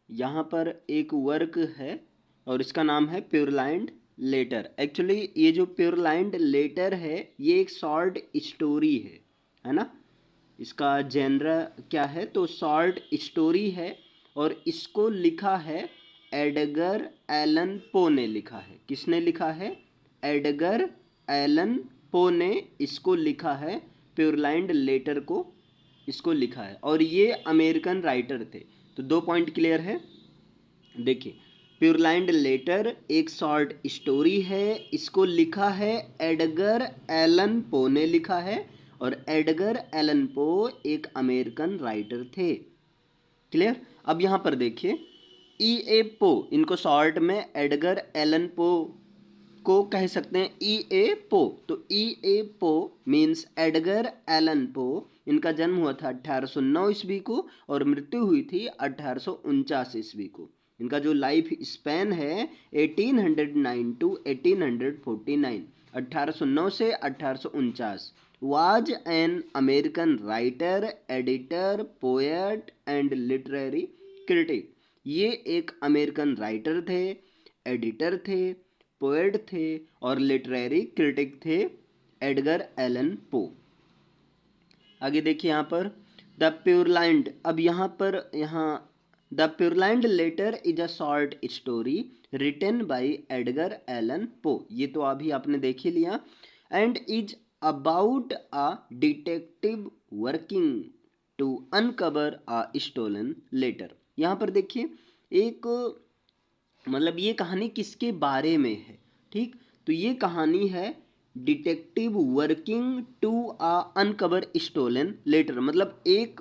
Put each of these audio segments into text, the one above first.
यहाँ पर एक वर्क है और इसका नाम है प्योरलैंड लेटर। एक्चुअली ये जो प्योरलैंड लेटर है ये एक शॉर्ट स्टोरी है ना। इसका जेनरा क्या है तो शॉर्ट स्टोरी है और इसको लिखा है एडगर एलन पो ने लिखा है। किसने लिखा है? एडगर एलन पो ने इसको लिखा है, प्योरलैंड लेटर को इसको लिखा है और ये अमेरिकन राइटर थे। तो 2 पॉइंट क्लियर है। देखिए, प्योरलैंड लेटर एक शॉर्ट स्टोरी है, इसको लिखा है एडगर एलन पो ने लिखा है और एडगर एलन पो एक अमेरिकन राइटर थे। क्लियर? अब यहां पर देखिए, ई ए पो, इनको शॉर्ट में एडगर एलन पो को कह सकते हैं ई ए पो। तो ई ए पो मीन्स एडगर एलन पो। इनका जन्म हुआ था 1809 ईस्वी को और मृत्यु हुई थी 1849 ईस्वी को। इनका जो लाइफ स्पैन है 1809 टू 1849, 1809 से 1849। Was an American writer, editor, poet and literary critic. ये एक अमेरिकन राइटर थे, एडिटर थे, पोएट थे और लिटरेरी क्रिटिक थे, एडगर एलन पो। आगे देखिए यहाँ पर द प्योरलैंड। अब यहाँ पर the purloined letter is a short story written by Edgar Allan Poe. ये तो अभी आपने देख ही लिया। And is about a detective working to uncover a stolen letter. यहाँ पर देखिए, एक मतलब ये कहानी किसके बारे में है? ठीक, तो ये कहानी है detective working to a uncover stolen letter. मतलब एक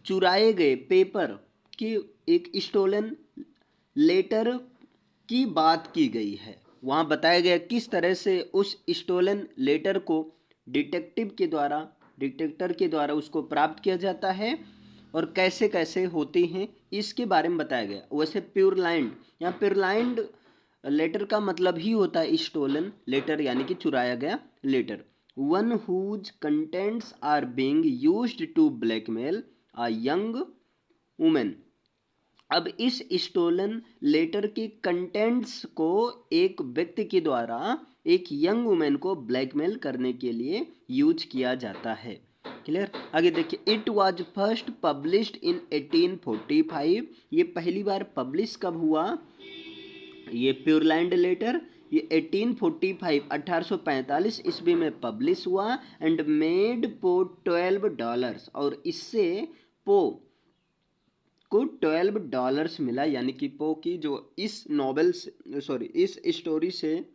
चुराए गए पेपर की, एक स्टोलन लेटर की बात की गई है। वहाँ बताया गया किस तरह से उस स्टोलन लेटर को डिटेक्टर के द्वारा उसको प्राप्त किया जाता है और कैसे कैसे होती हैं, इसके बारे में बताया गया। वैसे प्योरलैंड, यहाँ प्योरलैंड लेटर का मतलब ही होता है स्टोलन लेटर, यानी कि चुराया गया letter. One whose contents are being used to blackmail a young women. अब इस स्टोलन लेटर के कंटेंट्स को एक व्यक्ति के द्वारा एक यंग वुमेन को ब्लैकमेल करने के लिए यूज किया जाता है। क्लियर? आगे देखिए, it was first published in 1845। ये पहली बार पब्लिश कब हुआ? ये प्योरलैंड लेटर ये 1845 ईस्वी में पब्लिश हुआ एंड मेड पो $12 और इससे पो को $12 मिला। यानी कि पो की जो इस नॉवेल से, सॉरी, इस स्टोरी से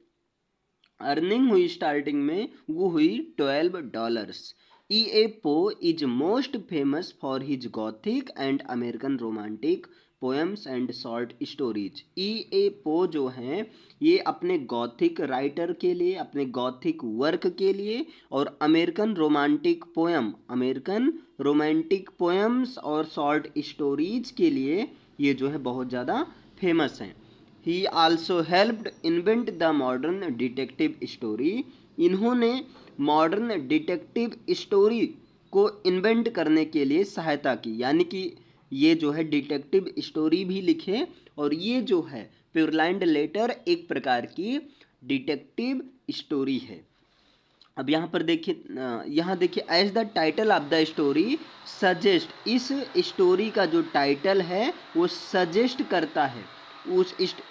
अर्निंग हुई स्टार्टिंग में, वो हुई $12। E A Poe is most famous for his Gothic and American romantic poems and short stories. E A Poe जो हैं ये अपने गॉथिक राइटर के लिए, अपने गॉथिक वर्क के लिए और अमेरिकन रोमांटिक पोएम्स और शॉर्ट स्टोरीज के लिए ये जो है बहुत ज़्यादा फेमस हैं। He also helped invent the modern detective story। इन्होंने मॉडर्न डिटेक्टिव स्टोरी को इन्वेंट करने के लिए सहायता की, यानी कि ये जो है डिटेक्टिव स्टोरी भी लिखे और ये जो है प्योरलैंड लेटर एक प्रकार की डिटेक्टिव स्टोरी है। अब यहाँ पर देखिए, as the title of the story suggest, इस स्टोरी का जो टाइटल है वो सजेस्ट करता है।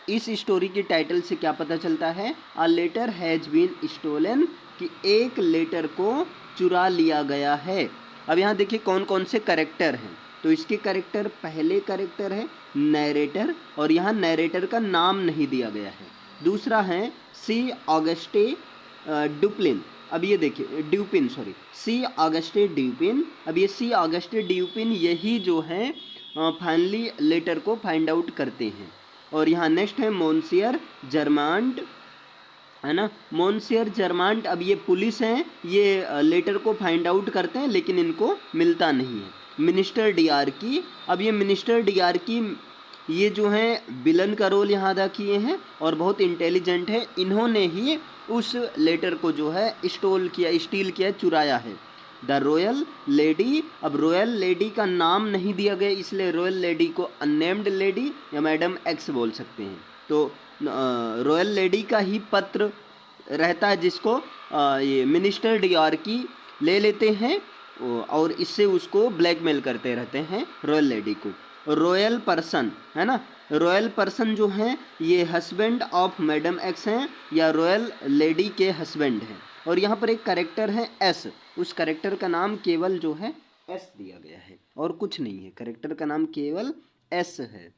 इस स्टोरी के टाइटल से क्या पता चलता है? A letter has been stolen, कि एक लेटर को चुरा लिया गया है। अब यहाँ देखिए कौन कौन से कैरेक्टर हैं। तो इसके कैरेक्टर, पहले कैरेक्टर है नैरेटर और यहाँ नैरेटर का नाम नहीं दिया गया है। दूसरा है सी ऑगस्टे डुप्लिन। अब ये देखिए ड्यूपिन, सॉरी, सी ऑगस्टे ड्यूपिन। अब ये सी ऑगस्टे ड्यूपिन यही जो है फाइनली लेटर को फाइंड आउट करते हैं। और यहाँ नेक्स्ट है मोन्सियर जर्मांड, है ना, मोन्सियर जर्मांड। अब ये पुलिस हैं, ये लेटर को फाइंड आउट करते हैं लेकिन इनको मिलता नहीं है। मिनिस्टर डियार्की। अब ये मिनिस्टर डियार्की ये जो हैं विलन का रोल यहाँ अदा किए हैं और बहुत इंटेलिजेंट है। इन्होंने ही उस लेटर को जो है स्टील किया, चुराया है। The royal lady. अब रॉयल लेडी का नाम नहीं दिया गया, इसलिए रॉयल लेडी को अननेम्ड लेडी या मैडम एक्स बोल सकते हैं। तो रॉयल लेडी का ही पत्र रहता है, जिसको ये मिनिस्टर डियार्की ले लेते हैं और इससे उसको ब्लैकमेल करते रहते हैं रॉयल लेडी को। रॉयल पर्सन है ना, रॉयल पर्सन जो हैं ये हस्बैंड ऑफ मैडम एक्स हैं या रॉयल लेडी के हस्बैंड हैं। और यहाँ पर एक करेक्टर है एस, उस करेक्टर का नाम केवल जो है एस दिया गया है और कुछ नहीं है, करेक्टर का नाम केवल एस है।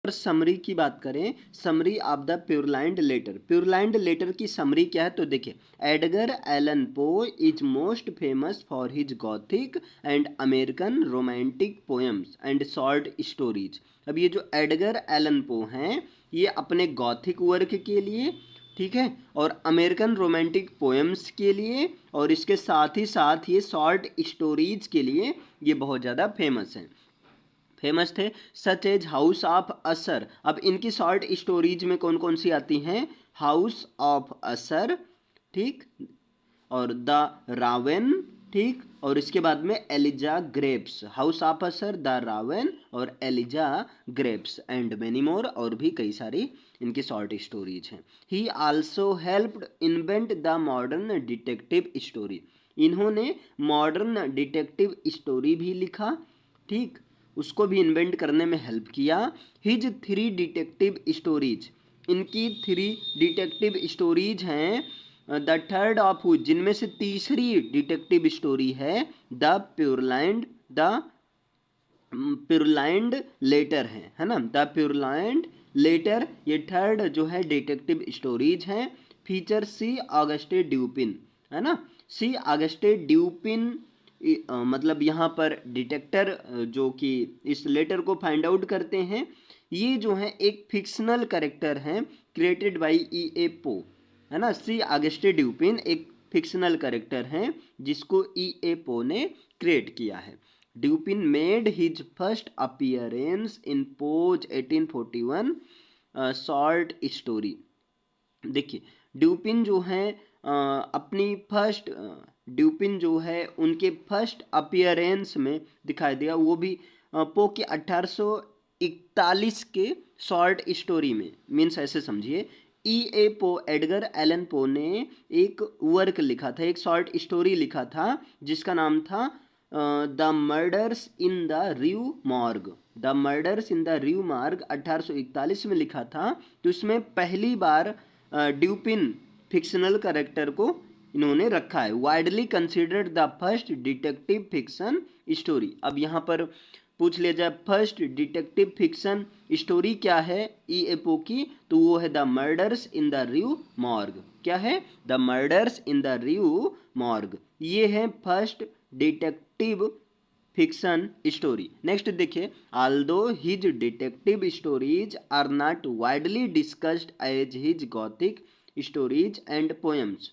समरी की बात करें, summary of the purloined letter. Purloined letter की समरी क्या है तो देखिए, Edgar Allan Poe is most famous for his Gothic and American romantic poems and short stories. अब ये जो एडगर एलन पो हैं ये अपने गॉथिक वर्क के लिए, ठीक है, और अमेरिकन रोमांटिक पोएम्स के लिए और इसके साथ ये शॉर्ट स्टोरीज के लिए ये बहुत ज़्यादा फेमस हैं, फेमस थे। सच एज हाउस ऑफ असर। अब इनकी शॉर्ट स्टोरीज में कौन कौन सी आती हैं, हाउस ऑफ असर, ठीक, और द रावेन, ठीक, और इसके बाद में एलिजा ग्रेप्स। House of Usher, the raven और एलिजा ग्रेप्स एंड मेनी मोर, और भी कई सारी इनकी शॉर्ट स्टोरीज हैं। He also helped invent the modern detective story. इन्होंने मॉडर्न डिटेक्टिव स्टोरी भी लिखा, ठीक, उसको भी इन्वेंट करने में हेल्प किया। हिज 3 डिटेक्टिव स्टोरीज, इनकी 3 डिटेक्टिव स्टोरीज हैं, द थर्ड ऑफ हुच, जिनमें से तीसरी डिटेक्टिव स्टोरी है the purloined, the purloined letter है ना, द प्योरलैंड लेटर, ये थर्ड जो है डिटेक्टिव स्टोरीज हैं। फीचर सी ऑगस्टे ड्यूपिन, है ना, सी ऑगस्टे ड्यूपिन, मतलब यहाँ पर डिटेक्टर जो कि इस लेटर को फाइंड आउट करते हैं, ये जो है एक फिक्शनल कैरेक्टर हैं क्रिएटेड बाय ई.ए. पो, है ना। सी ऑगस्टे ड्यूपिन एक फिक्शनल कैरेक्टर हैं जिसको ई.ए. पो ने क्रिएट किया है। Dupin made his first appearance in Poe's 1841 short story. देखिए ड्यूपिन जो है अपनी फर्स्ट, ड्यूपिन जो है उनके फर्स्ट अपीयरेंस में दिखाई दिया, वो भी पो के 1841 के शॉर्ट स्टोरी में। मीन्स ऐसे समझिए, ई.ए. पो, एडगर एलन पो ने एक वर्क लिखा था, एक शॉर्ट स्टोरी लिखा था जिसका नाम था the murders in the Rue Morgue. The murders in the Rue Morgue 1841 में लिखा था। तो इसमें पहली बार ड्यूपिन फिक्शनल कैरेक्टर को इन्होंने रखा है। Widely considered the first detective fiction story. अब यहाँ पर पूछ लिया जाए फर्स्ट डिटेक्टिव फिक्शन स्टोरी क्या है ई.ए. पो की, तो वो है the murders in the Rue Morgue. क्या है, the murders in the Rue Morgue, ये है first detective fiction story. Next देखिए, although his detective stories are not widely discussed as his Gothic stories and poems.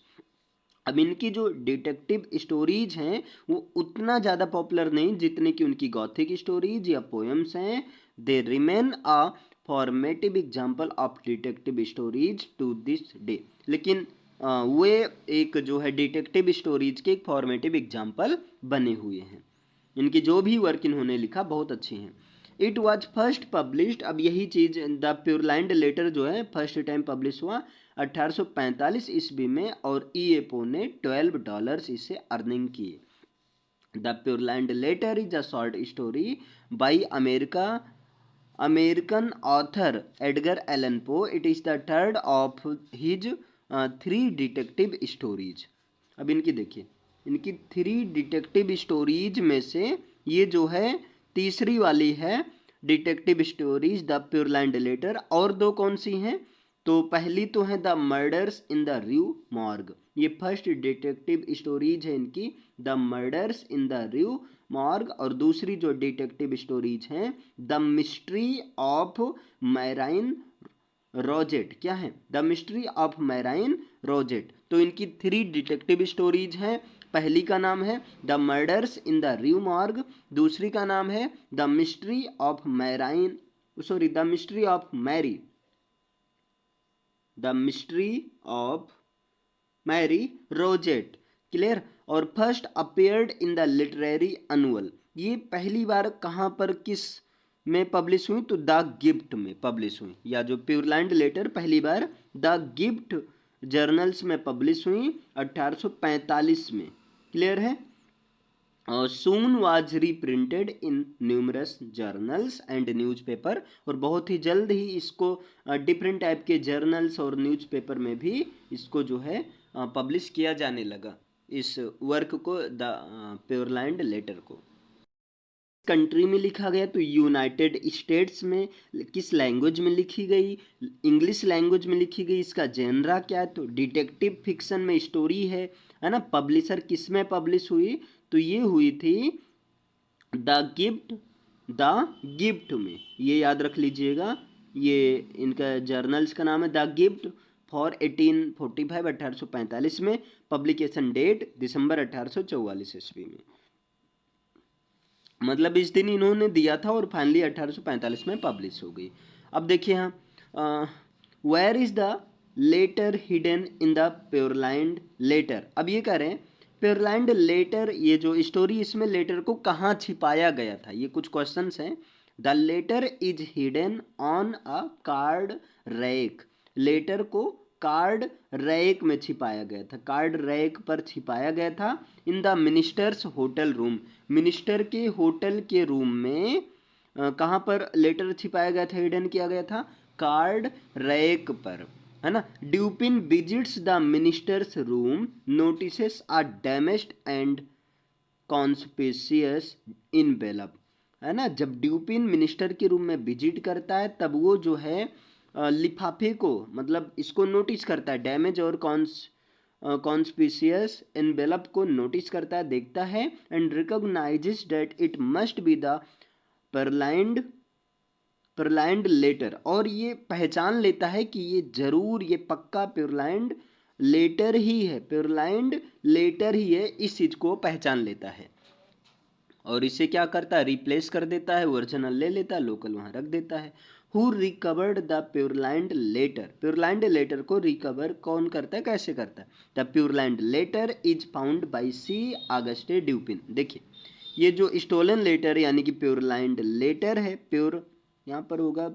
अब इनकी जो detective stories हैं वो उतना ज़्यादा पॉपुलर नहीं जितने कि उनकी गॉथिक स्टोरीज या पोएम्स हैं। They remain a formative example of detective stories to this day. लेकिन वे एक जो है डिटेक्टिव स्टोरीज के एक फॉर्मेटिव एग्जाम्पल बने हुए हैं। इनकी जो भी वर्क इन्होंने लिखा बहुत अच्छी हैं। इट वॉज फर्स्ट पब्लिश्ड, अब यही चीज़ द प्योरलैंड लेटर जो है फर्स्ट टाइम पब्लिश हुआ 1845 ईस्वी में और ई.ए. पो ने $12 इससे अर्निंग किए। The purloined letter is a short story by American author Edgar Allan Poe. It is the third of his 3 detective stories. अब इनकी देखिए, इनकी 3 डिटेक्टिव स्टोरीज में से ये जो है तीसरी वाली है detective stories the purloined letter. और 2 कौन सी हैं, तो पहली तो है the murders in the Rue Morgue, ये फर्स्ट डिटेक्टिव स्टोरीज है इनकी, the murders in the Rue Morgue. और दूसरी जो डिटेक्टिव स्टोरीज हैं the mystery of Marine Roget. क्या है, the mystery of Marine Roget. तो इनकी 3 डिटेक्टिव स्टोरीज हैं। पहली का नाम है the murders in the Rue Morgue, दूसरी का नाम है the mystery of Marine, sorry the mystery of Marie, the mystery of Marie Roget. Clear. और first appeared in the literary annual, ये पहली बार कहाँ पर किस में पब्लिश हुई, तो द गिफ्ट में पब्लिश हुई, या जो प्योरलैंड लेटर पहली बार द गिफ्ट जर्नल्स में पब्लिश हुई 1845 में। क्लियर है। soon was reprinted in numerous journals and newspaper, और बहुत ही जल्द ही इसको डिफरेंट टाइप के जर्नल्स और न्यूज़पेपर में भी इसको जो है पब्लिश किया जाने लगा, इस वर्क को, द प्योरलैंड लेटर को। कंट्री में लिखा गया तो यूनाइटेड स्टेट्स में। किस लैंग्वेज में लिखी गई, इंग्लिश लैंग्वेज में लिखी गई। इसका जेनरा क्या है, तो डिटेक्टिव फिक्शन में स्टोरी है ना। पब्लिशर किस में पब्लिश हुई, तो ये हुई थी द गिफ्ट में, ये याद रख लीजिएगा। ये इनका जर्नल्स का नाम है द गिफ्ट फॉर 1845 1845 में। पब्लिकेशन डेट दिसंबर 1844 ईस्वी में, मतलब इस दिन इन्होंने दिया था और फाइनली 1845 में पब्लिश हो गई। अब देखिए यहाँ where is the letter hidden in the purloined letter. अब ये कह रहे हैं प्योरलैंड लेटर, ये जो स्टोरी इसमें लेटर को कहाँ छिपाया गया था, ये कुछ क्वेश्चंस हैं। The letter is hidden on a card rack, letter को कार्ड रैक में छिपाया गया था, कार्ड रैक पर छिपाया गया था। In the ministers hotel room, minister के होटल के रूम में कहाँ पर लेटर छिपाया गया था, हिडन किया गया था, कार्ड रैक पर, है ना। Dupin visits the minister's room, notices a damaged and conspicuous envelope, है ना। जब ड्यूपिन मिनिस्टर के रूम में विजिट करता है तब वो जो है लिफाफे को, मतलब इसको नोटिस करता है, डैमेज और कॉन्स्पिशियस एनवेलप को नोटिस करता है, देखता है, and recognises that it must be the purloined letter, और ये पहचान लेता है कि ये जरूर, ये पक्का प्योरलैंड लेटर ही है, प्योरलैंड लेटर ही है, इस चीज को पहचान लेता है। और इसे क्या करता है, रिप्लेस कर देता है, ओरिजिनल ले लेता है, लोकल वहां रख देता है। Who recovered the purloined letter, purloined letter को रिकवर कौन करता है, कैसे करता है। The purloined letter is found by C Auguste Dupin. देखिए ये जो स्टोलन लेटर यानी कि प्योरलैंड लेटर है, प्योर यहाँ पर होगा,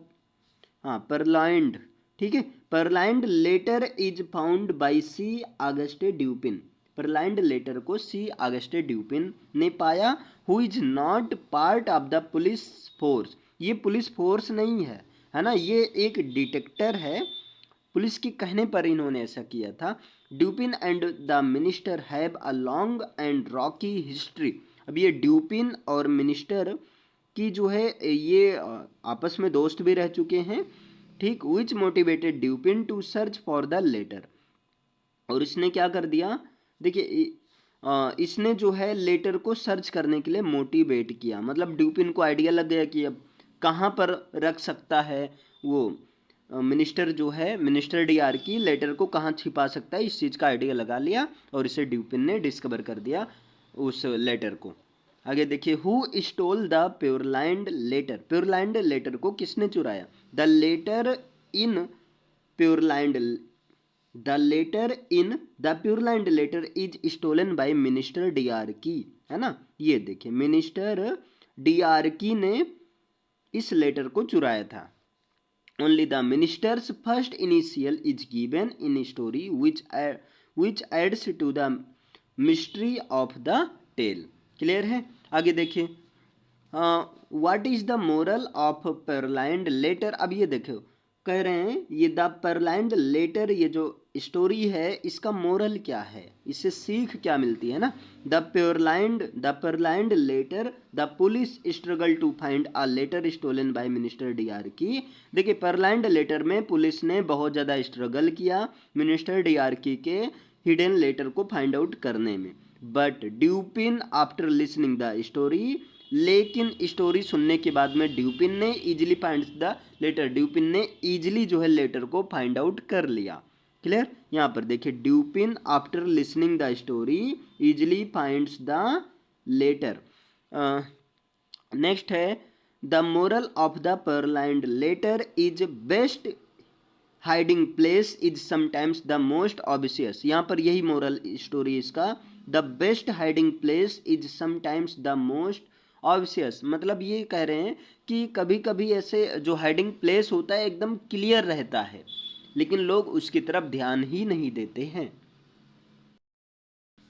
हाँ परलैंड, ठीक है। Purloined letter is found by C Auguste Dupin, purloined letter को सी ऑगस्टे ड्यूपिन ने पाया। Who is not part of the police force, ये पुलिस फोर्स नहीं है ना, ये एक डिटेक्टर है, पुलिस के कहने पर इन्होंने ऐसा किया था। Dupin and the minister have a long and rocky history. अब ये ड्यूपिन और मिनिस्टर की जो है ये आपस में दोस्त भी रह चुके हैं, ठीक। Which motivated Dupin to search for the letter, और इसने क्या कर दिया, देखिए इसने जो है लेटर को सर्च करने के लिए मोटिवेट किया, मतलब ड्यूपिन को आइडिया लग गया कि अब कहाँ पर रख सकता है वो मिनिस्टर जो है, मिनिस्टर डीआर की लेटर को कहाँ छिपा सकता है, इस चीज़ का आइडिया लगा लिया और इसे ड्यूपिन ने डिस्कवर कर दिया उस लेटर को। आगे देखिए who stole the purloined letter, purloined letter को किसने चुराया। The letter in purloined, the letter in the purloined letter is stolen by minister डीआरकी, है ना। ये देखिए मिनिस्टर डीआरकी ने इस लेटर को चुराया था। Only the minister's first initial is given in story which adds to the mystery of the tale। Clear है। आगे देखिए what is the moral of purloined letter. अब ये देखो कह रहे हैं ये द परलैंड लेटर, ये जो स्टोरी है इसका मोरल क्या है, इससे सीख क्या मिलती है ना। The purloined letter, the police struggle to find a letter stolen by minister डीआरकी। देखिए परलैंड लेटर में पुलिस ने बहुत ज़्यादा स्ट्रगल किया मिनिस्टर डीआरकी के हिडन लेटर को फाइंड आउट करने में। But Dupin after listening the story, लेकिन स्टोरी सुनने के बाद में ड्यूपिन ने easily find the letter, Dupin ने इजीली जो है लेटर को फाइंड आउट कर लिया। क्लियर। यहाँ पर देखिए Dupin after listening the story easily finds the letter. Next है the moral of the purloined letter is best hiding place is sometimes the most obvious. यहाँ पर यही मोरल स्टोरी इसका, the best hiding place is sometimes the most obvious. मतलब ये कह रहे हैं कि कभी कभी ऐसे जो हाइडिंग प्लेस होता है एकदम क्लियर रहता है, लेकिन लोग उसकी तरफ ध्यान ही नहीं देते हैं।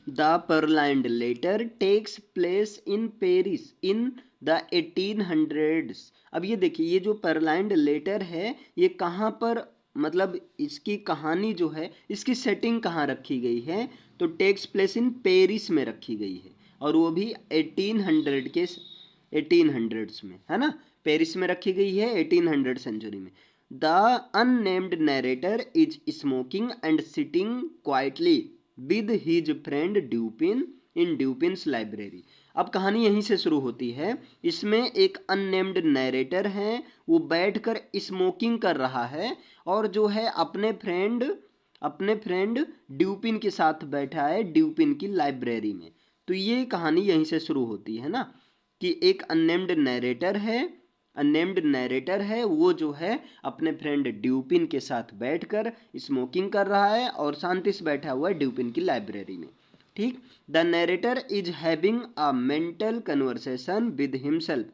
The purloined letter takes place in Paris in the 1800s। अब ये देखिए, ये जो परलैंड लेटर है ये कहाँ पर, मतलब इसकी कहानी जो है, इसकी सेटिंग कहाँ रखी गई है, तो टेक्स प्लेस इन पेरिस में रखी गई है, और वो भी 1800s में, है ना। पेरिस में रखी गई है 1800 सेंचुरी में। The unnamed narrator is smoking and sitting quietly with his friend Dupin in Dupin's library. अब कहानी यहीं से शुरू होती है। इसमें एक अननेम्ड नरेटर है, वो बैठकर स्मोकिंग कर रहा है और जो है अपने फ्रेंड ड्यूपिन के साथ बैठा है ड्यूपिन की लाइब्रेरी में। तो ये कहानी यहीं से शुरू होती है ना, कि एक अननेम्ड नरेटर है, वो जो है अपने फ्रेंड ड्यूपिन के साथ बैठकर स्मोकिंग कर रहा है और शांति से बैठा हुआ है ड्यूपिन की लाइब्रेरी में। ठीक। The narrator is having a mental conversation with himself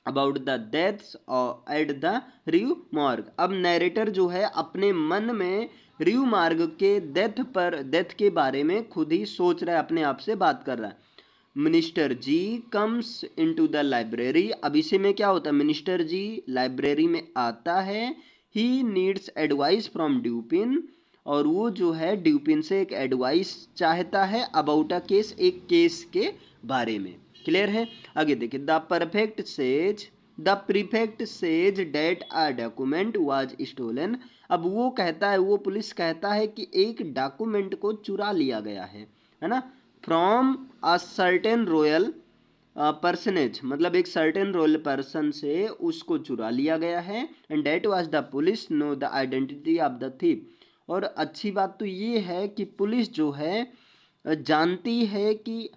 about the deaths at the Rue Morgue. अब नरेटर जो है अपने मन में रिव मार्ग के डेथ के बारे में खुद ही सोच रहा है, अपने आप से बात कर रहा है। Minister G comes into the library. अब इसी में क्या होता है, मिनिस्टर जी लाइब्रेरी में आता है। ही नीड्स एडवाइस फ्रॉम ड्यूपिन, और वो जो है ड्यूपिन से एक एडवाइस चाहता है अबाउट अ केस, एक केस के बारे में। क्लियर है। आगे देखिए, the prefect says that a document was stolen. अब वो कहता है, वो पुलिस कहता है कि एक डॉक्यूमेंट को चुरा लिया गया है ना, from a certain royal personage, मतलब एक सर्टेन रॉयल पर्सन से उसको चुरा लिया गया है। And that was the police know the identity of the thief. और अच्छी बात तो ये है कि पुलिस जो है जानती है कि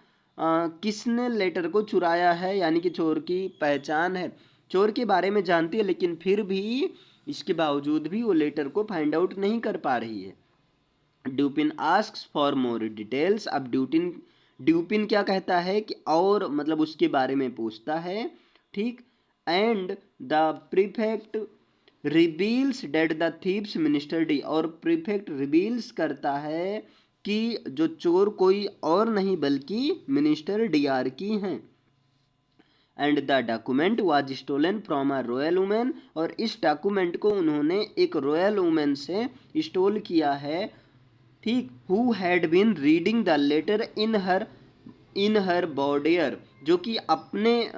किसने लेटर को चुराया है, यानी कि चोर की पहचान है, चोर के बारे में जानती है, लेकिन फिर भी इसके बावजूद भी वो लेटर को फाइंड आउट नहीं कर पा रही है। ड्यूपिन आस्क्स फॉर मोर डिटेल्स। अब ड्यूपिन क्या कहता है कि और, मतलब उसके बारे में पूछता है। ठीक। And the prefect reveals that the thieves minister D. और प्रीफेक्ट रिवील्स करता है कि जो चोर कोई और नहीं बल्कि मिनिस्टर डीआर की हैं। And the document was stolen from a royal women. और इस डॉक्यूमेंट को उन्होंने एक रॉयल वुमेन से स्टोल किया है। ठीक। Who had been reading the letter in her boudoir, जो कि अपने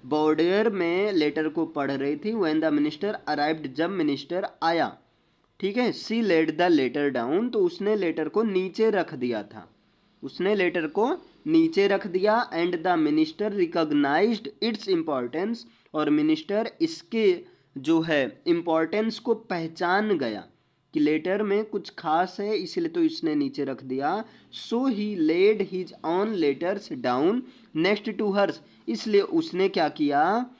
बॉर्डियर में लेटर को पढ़ रही थी। व्हेन द मिनिस्टर अराइव्ड, जब मिनिस्टर आया। ठीक है। सी लेट द लेटर डाउन, तो उसने लेटर को नीचे रख दिया था, उसने लेटर को नीचे रख दिया। And the minister recognised its importance, और मिनिस्टर इसके जो है इम्पोर्टेंस को पहचान गया कि लेटर में कुछ खास है, इसलिए तो इसने नीचे रख दिया। So he laid his own letters down next to hers. इसलिए उसने क्या किया,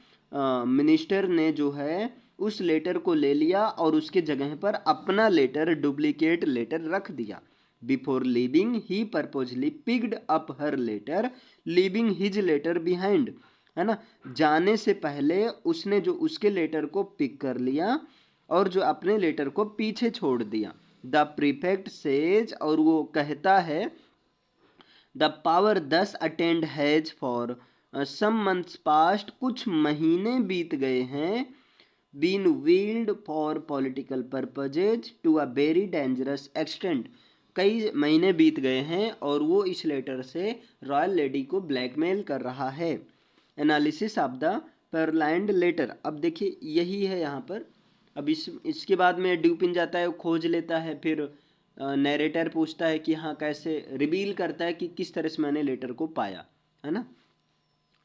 मिनिस्टर ने जो है उस लेटर को ले लिया और उसके जगह पर अपना लेटर, डुप्लीकेट लेटर रख दिया। Before leaving he purposely picked up her letter, leaving his letter behind, है ना। जाने से पहले उसने जो उसके लेटर को पिक कर लिया और जो अपने लेटर को पीछे छोड़ दिया। द प्रीफेक्ट सेज, और वो कहता है, the power thus attained has for some months past, कुछ महीने बीत गए हैं, been wielded for political purposes to a very dangerous extent. कई महीने बीत गए हैं और वो इस लेटर से रॉयल लेडी को ब्लैकमेल कर रहा है। Analysis of the purloined letter. अब देखिए यही है यहाँ पर। अब इसके बाद में ड्यूपिन जाता है, वो खोज लेता है, फिर नैरेटर पूछता है कि हाँ कैसे, रिवील करता है कि किस तरह से मैंने लेटर को पाया, है ना।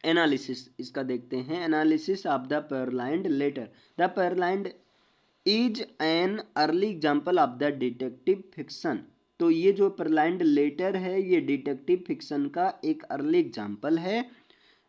एनालिसिस इसका देखते हैं। Analysis of the purloined letter. The purloined is an early example of the detective fiction. तो ये जो परलैंड लेटर है ये डिटेक्टिव फिक्शन का एक अर्ली एग्जाम्पल है।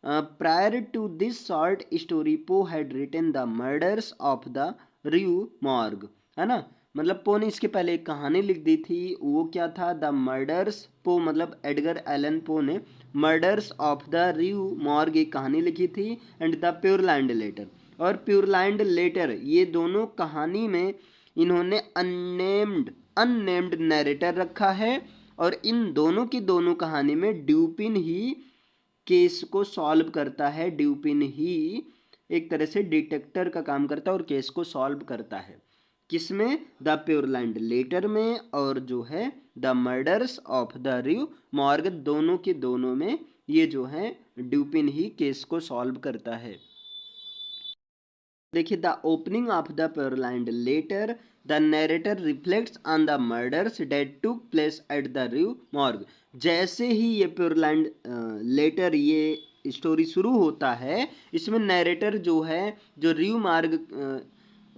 Prior to this short story Poe had written the murders of the Rue Morgue, है ना। मतलब पो ने इसके पहले एक कहानी लिख दी थी, वो क्या था, द मर्डर्स, पो मतलब एडगर एलन पो ने murders of the Rue morgue एक कहानी लिखी थी, एंड द प्योरलैंड लेटर। और प्योरलैंड लेटर, ये दोनों कहानी में इन्होंने अननेम्ड नैरेटर रखा है, और इन दोनों की दोनों कहानी में ड्यूपिन ही केस को सॉल्व करता है। ड्यूपिन ही एक तरह से डिटेक्टर का काम करता है और केस को सॉल्व करता है। किसमें, द प्योरलैंड लेटर में, और जो है the murders of the Rue Morgue, दोनों के दोनों में ये जो है ड्यूपिन ही केस को सॉल्व करता है। देखिए, the opening of the purloined letter, the narrator reflects on the murders that took place at the Rue Morgue. जैसे ही ये प्योरलैंड लेटर, ये स्टोरी शुरू होता है, इसमें नैरेटर जो है, जो रिव मार्ग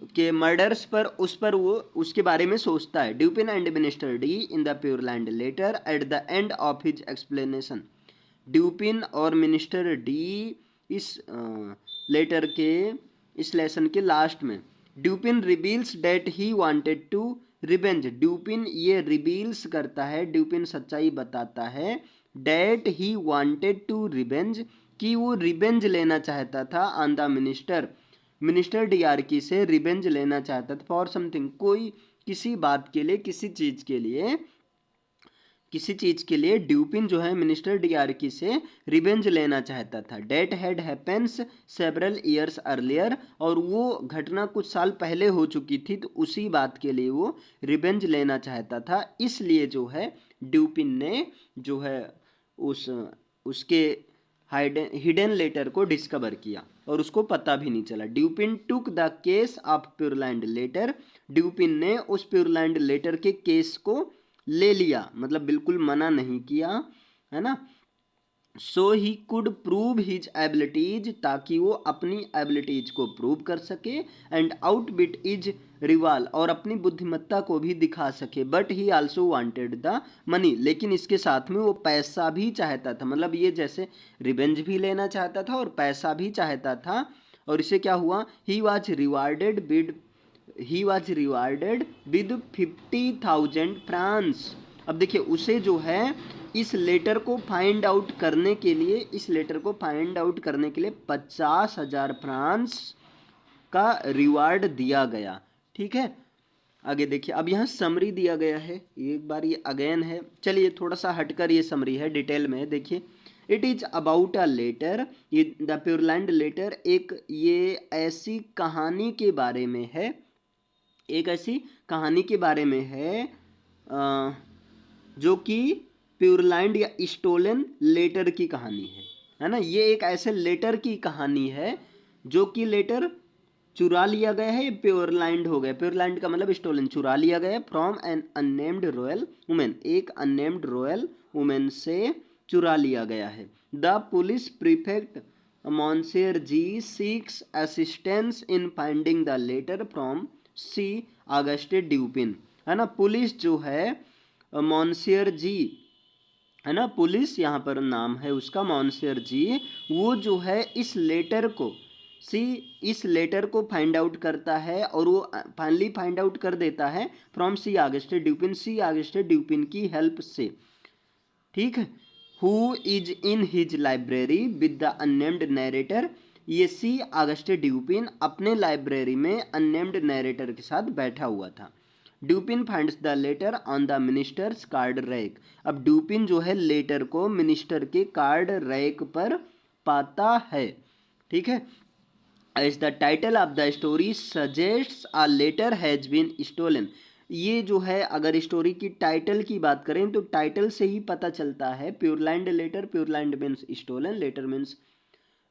के मर्डर्स पर, उस पर वो उसके बारे में सोचता है। Dupin and minister D in the purloined letter at the end of his explanation. Dupin और मिनिस्टर डी इस लेटर के, इस लेसन के लास्ट में, Dupin reveals that he wanted to revenge. Dupin ये रिवील्स करता है, ड्यूपिन सच्चाई बताता है, that he wanted to revenge, कि वो रिवेंज लेना चाहता था ऑन द मिनिस्टर डीआरकी से रिवेंज लेना चाहता था फॉर समथिंग, कोई किसी बात के लिए, किसी चीज के लिए ड्यूपिन जो है मिनिस्टर डीआरकी से रिवेंज लेना चाहता था। That had happens several years earlier, और वो घटना कुछ साल पहले हो चुकी थी, तो उसी बात के लिए वो रिवेंज लेना चाहता था। इसलिए जो है ड्यूपिन ने जो है उसके हिडन लेटर को डिस्कवर किया, और उसको पता भी नहीं चला। Dupin took the case of purloined letter, Dupin ने उस प्योरलैंड लेटर के केस को ले लिया, मतलब बिल्कुल मना नहीं किया, है ना। So he could prove his abilities, ताकि वो अपनी एबिलिटीज को प्रूव कर सके, एंड आउटबिट इज रिवाल, और अपनी बुद्धिमत्ता को भी दिखा सके। But he also wanted the money, लेकिन इसके साथ में वो पैसा भी चाहता था, मतलब ये जैसे रिवेंज भी लेना चाहता था और पैसा भी चाहता था। और इसे क्या हुआ, he was rewarded with 50,000 France. अब देखिए, उसे जो है इस लेटर को फाइंड आउट करने के लिए, 50,000 फ्रांस का रिवार्ड दिया गया। ठीक है, आगे देखिए, अब यहाँ समरी दिया गया है, एक बार ये अगेन है, चलिए थोड़ा सा हटकर ये समरी है, डिटेल में देखिए। It is about a letter, ये द प्योरलैंड लेटर एक ये ऐसी कहानी के बारे में है, एक ऐसी कहानी के बारे में है जो कि प्योरलैंड या स्टोलन लेटर की कहानी है ना। ये एक ऐसे लेटर की कहानी है जो कि लेटर चुरा लिया गया है, ये प्योरलैंड हो गया। प्योरलैंड का मतलब स्टोलन, चुरा लिया गया from an unnamed royal women, एक अननेम्ड रॉयल वुमेन से चुरा लिया गया है। The police prefect monsieur G seeks assistance in finding the letter from C Auguste Dupin, है ना। पुलिस जो है मॉन्सियर जी, है ना, पुलिस यहाँ पर नाम है उसका मॉन्सियर जी, वो जो है इस लेटर को इस लेटर को फाइंड आउट करता है, और वो फाइनली फाइंड आउट कर देता है फ्रॉम सी आगस्टे ड्यूपिन की हेल्प से। ठीक है, who is in his library with the unnamed narrator, ये सी आगस्टे ड्यूपिन अपने लाइब्रेरी में अननेम्ड नैरेटर के साथ बैठा हुआ था। Dupin finds the letter on the minister's card rack, अब ड्यूपिन जो है लेटर को मिनिस्टर के कार्ड रैक पर पाता है। ठीक है, as the title of the story suggests a letter has been stolen, ये जो है अगर स्टोरी की टाइटल की बात करें तो टाइटल से ही पता चलता है। Purloined letter, purloined means stolen, letter means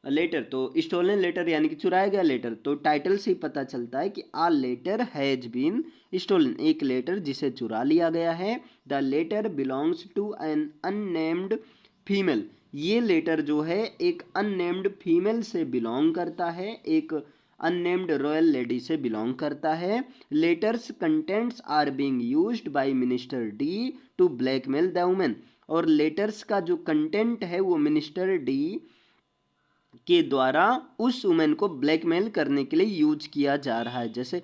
letter, तो स्टोलन लेटर यानी कि चुराया गया लेटर, तो टाइटल से ही पता चलता है कि a letter has been stolen, एक लेटर जिसे चुरा लिया गया है। The letter belongs to an unnamed female, ये लेटर जो है एक अननेम्ड फीमेल से बिलोंग करता है, एक अननेम्ड रॉयल लेडी से बिलोंग करता है। Letter's contents are being used by minister D to blackmail the women, और लेटर्स का जो कंटेंट है वो मिनिस्टर डी के द्वारा उस वुमेन को ब्लैकमेल करने के लिए यूज किया जा रहा है। जैसे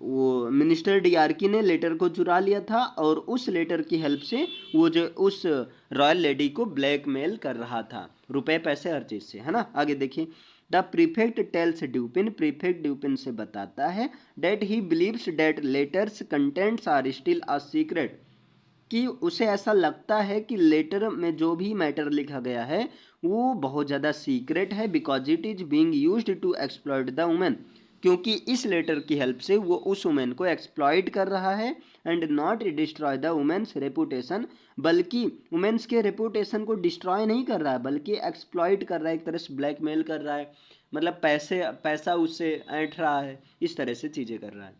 वो मिनिस्टर डीआरकी ने लेटर को चुरा लिया था और उस लेटर की हेल्प से वो जो उस रॉयल लेडी को ब्लैकमेल कर रहा था, रुपए पैसे हर चीज़ से, है ना। आगे देखिए, the prefect tells Dupin, prefect Dupin से बताता है that he believes that letter's contents are still a secret, कि उसे ऐसा लगता है कि लेटर में जो भी मैटर लिखा गया है वो बहुत ज़्यादा सीक्रेट है, because it is being used to exploit the women, क्योंकि इस लेटर की हेल्प से वो उस वुमेन को एक्सप्लॉइट कर रहा है, and not destroy the women's reputation, बल्कि वुमेन्स के रेपुटेशन को डिस्ट्रॉय नहीं कर रहा है बल्कि एक्सप्लॉइट कर रहा है, एक तरह से ब्लैकमेल कर रहा है, मतलब पैसा उससे ऐंठ रहा है, इस तरह से चीज़ें कर रहा है।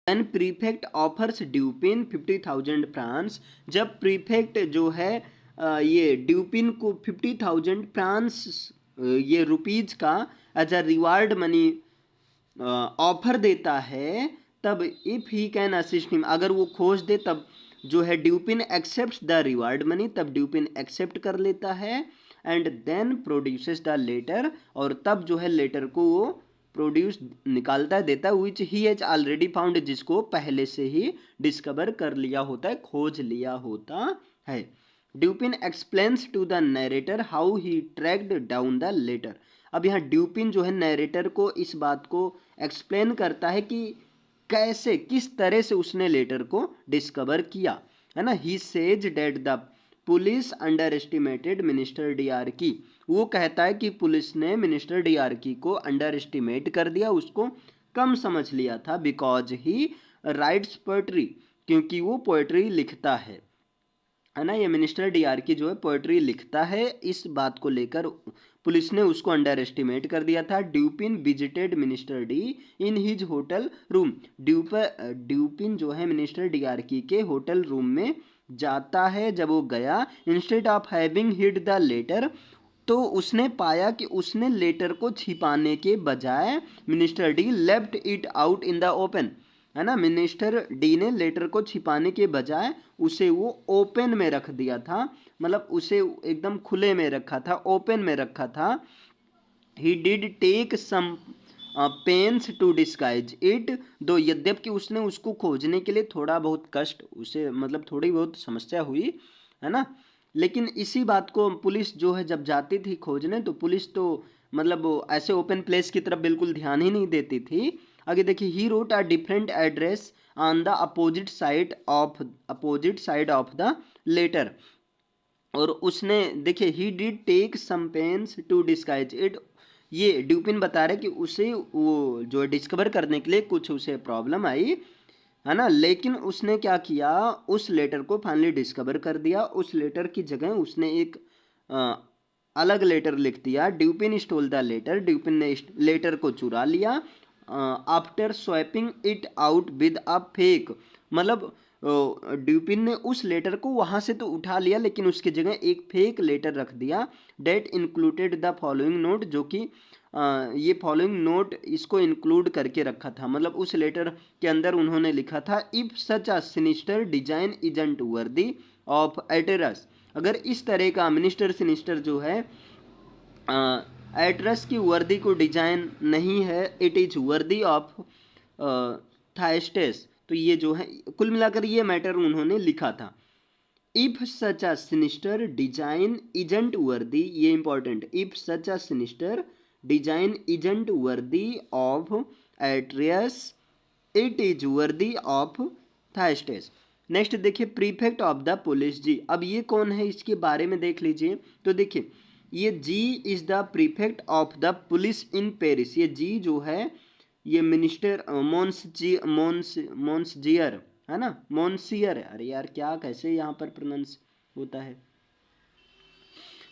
When prefect offers ड्यूपिन 50,000 फ्रांस, जब प्रीफेक्ट जो है ये ड्यूपिन को 50,000 फ्रांस ये रुपीज का as a reward money offer देता है, तब if he can assist him, अगर वो खोज दे तब जो है Dupin accept the reward money, तब ड्यूपिन एक्सेप्ट कर लेता है, and then produces the letter, और तब जो है लेटर को वो प्रोड्यूस निकालता है, देता है, विच ही हैज ऑलरेडी फाउंड, जिसको पहले से ही डिस्कवर कर लिया होता है, खोज लिया होता है। Dupin explains to the narrator how he tracked down the letter, अब यहाँ ड्यूपिन जो है नरेटर को इस बात को एक्सप्लेन करता है कि कैसे, किस तरह से उसने लेटर को डिस्कवर किया, है ना। He says that the police underestimated minister डीआरकी, वो कहता है कि पुलिस ने मिनिस्टर डीआरकी को अंडर एस्टिमेट कर दिया, उसको कम समझ लिया था, बिकॉज ही राइट्स पोएट्री, क्योंकि वो पोएट्री लिखता है ना। ये मिनिस्टर डीआरकी जो है पोएट्री लिखता है, इस बात को लेकर पुलिस ने उसको अंडर एस्टिमेट कर दिया था। Dupin visited minister D in his hotel room, Dupin जो है मिनिस्टर डीआरकी के होटल रूम में जाता है, जब वो गया, instead of having hid the letter, तो उसने पाया कि उसने लेटर को छिपाने के बजाय minister D left it out in the open, है ना, मिनिस्टर डी ने लेटर को छिपाने के बजाय उसे वो ओपन में रख दिया था, मतलब उसे एकदम खुले में रखा था, ओपन में रखा था। He did take some pains to disguise it, though यद्यपि उसने उसको खोजने के लिए थोड़ा बहुत कष्ट, उसे मतलब थोड़ी बहुत समस्या हुई, है ना, लेकिन इसी बात को पुलिस जो है जब जाती थी खोजने, तो पुलिस तो मतलब वो ऐसे ओपन प्लेस की तरफ बिल्कुल ध्यान ही नहीं देती थी। आगे देखिए, he wrote a different address on the opposite side of the letter, और उसने देखिए he did take some pains to disguise it, ये ड्यूपिन बता रहे कि उसे वो जो डिस्कवर करने के लिए कुछ उसे प्रॉब्लम आई, है ना, लेकिन उसने क्या किया, उस लेटर को फाइनली डिस्कवर कर दिया, उस लेटर की जगह उसने एक अलग लेटर लिख दिया। ड्यूपिन स्टोल द लेटर, ड्यूपिन ने लेटर को चुरा लिया, after swapping it out with a fake, मतलब ड्यूपिन ने उस लेटर को वहां से तो उठा लिया, लेकिन उसकी जगह एक फेक लेटर रख दिया, that included the following note, जो कि ये फॉलोइंग नोट इसको इंक्लूड करके रखा था, मतलब उस लेटर के अंदर उन्होंने लिखा था, if such a sinister design isn't worthy of Atreus, अगर इस तरह का मिनिस्टर सिनिस्टर जो है एट्रस की वर्दी को डिजाइन नहीं है, इट इज वर्दी ऑफ थाइस्टेस, तो ये जो है कुल मिलाकर ये मैटर उन्होंने लिखा था। If such a sinister design isn't worthy, ये important, if such a sinister design isn't worthy of Atreus, it is worthy of Thyestes. Next देखिए, prefect of the police G, अब ये कौन है इसके बारे में देख लीजिए, तो देखिए ये G is the prefect of the police in Paris, ये जी जो है ये मिनिस्टर मोन्सजियर, है ना, मोन्सियर, अरे यार क्या कैसे यहाँ पर प्रोनाउंस होता है,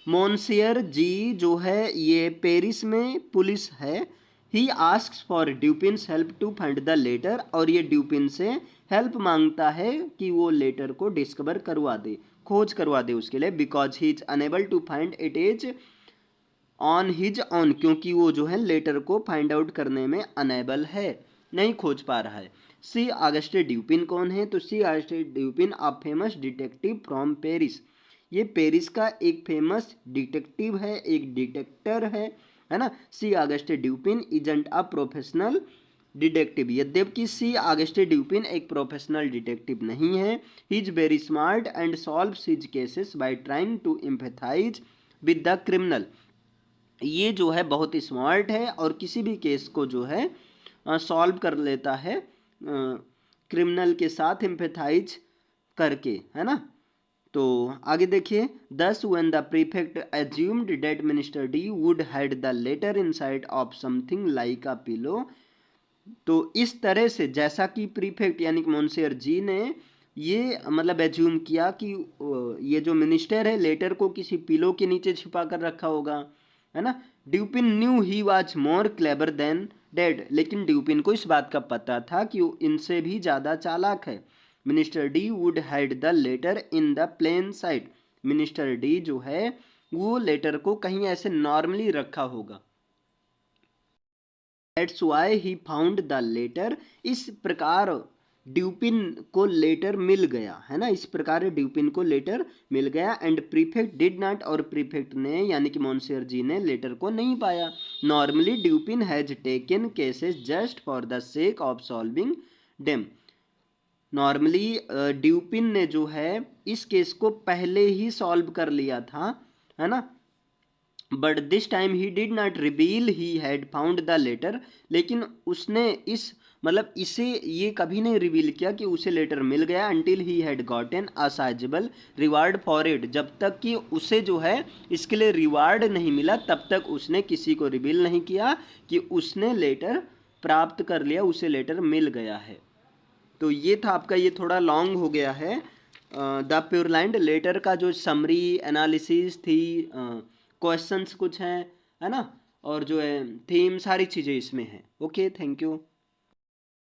मोन्सियर जी जो है ये पेरिस में पुलिस है। He asks for Dupin's help to find the letter, और ये ड्यूपिन से हेल्प मांगता है कि वो लेटर को डिस्कवर करवा दे, खोज करवा दे उसके लिए, because he is unable to find it is on his own, क्योंकि वो जो है लेटर को फाइंड आउट करने में अनेबल है, नहीं खोज पा रहा है। सी ऑगस्टे ड्यूपिन कौन है, तो C Auguste Dupin a famous detective from Paris, ये पेरिस का एक फेमस डिटेक्टिव है, एक डिटेक्टर है ना। C Auguste Dupin isn't a professional detective. यद्यपि सी ऑगस्टे ड्यूपिन एक प्रोफेशनल डिटेक्टिव नहीं है, he is very smart and solves his cases by trying to empathize with the criminal. ये जो है बहुत स्मार्ट है और किसी भी केस को जो है सॉल्व कर लेता है क्रिमिनल के साथ एम्पैथाइज करके, है ना। तो आगे देखिए, thus when the prefect assumed that minister D would hide the letter inside of something like a pillow. तो इस तरह से जैसा कि प्रीफेक्ट यानी कि मोंसियर जी ने ये मतलब एज्यूम किया कि ये जो मिनिस्टर है लेटर को किसी पिलो के नीचे छिपा कर रखा होगा, है ना। Dupin knew he was more clever than that, लेकिन ड्यूपिन को इस बात का पता था कि वो इनसे भी ज़्यादा चालाक है। Minister D would hide the letter in the plain sight. Minister D जो है वो लेटर को कहीं ऐसे नॉर्मली रखा होगा। That's why he found the letter. इस प्रकार ड्यूपिन को लेटर मिल गया, है ना। इस प्रकार ड्यूपिन को लेटर मिल गया एंड प्रीफेक्ट डिड नॉट, और प्रीफेक्ट ने यानी कि मोंसियर जी ने लेटर को नहीं पाया। Normally Dupin has taken cases just for the sake of solving them. Normally Dupin ने जो है इस केस को पहले ही सॉल्व कर लिया था, है ना। But this time he did not reveal he had found the letter. लेकिन उसने इस मतलब इसे ये कभी नहीं रिवील किया कि उसे लेटर मिल गया until he had gotten a sizeable reward for it. जब तक कि उसे जो है इसके लिए रिवार्ड नहीं मिला तब तक उसने किसी को रिवील नहीं किया कि उसने लेटर प्राप्त कर लिया, उसे लेटर मिल गया है। तो ये था आपका, ये थोड़ा लॉन्ग हो गया है। द प्योरलैंड लेटर का जो समरी एनालिसिस थी, क्वेश्चंस कुछ हैं, है ना, और जो है थीम, सारी चीज़ें इसमें हैं। Okay, thank you.